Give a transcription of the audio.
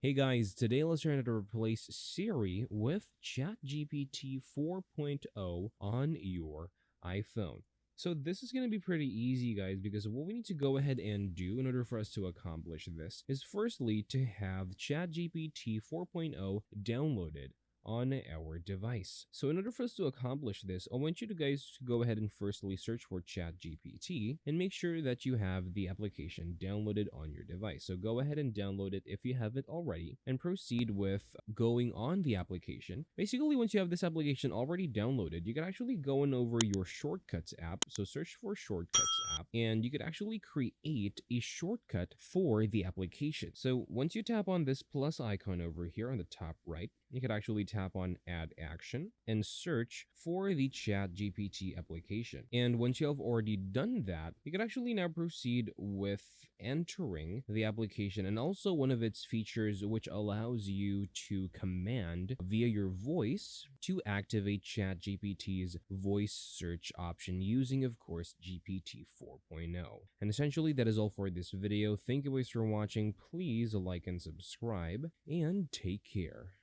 Hey guys, today let's learn how to replace Siri with ChatGPT 4.0 on your iPhone. So this is going to be pretty easy, guys, because what we need to go ahead and do in order for us to accomplish this is firstly to have ChatGPT 4.0 downloaded on our device. So in order for us to accomplish this, I want you to guys to go ahead and firstly search for ChatGPT and make sure that you have the application downloaded on your device. So go ahead and download it if you haven't already and proceed with going on the application. Basically, once you have this application already downloaded, you can actually go in over your Shortcuts app. So search for Shortcuts app and you could actually create a shortcut for the application. So once you tap on this plus icon over here on the top right, you could actually tap on Add Action and search for the ChatGPT application. And once you have already done that, you can actually now proceed with entering the application and also one of its features which allows you to command via your voice to activate ChatGPT's voice search option using, of course, GPT 4.0. And essentially that is all for this video. Thank you guys for watching. Please like and subscribe and take care.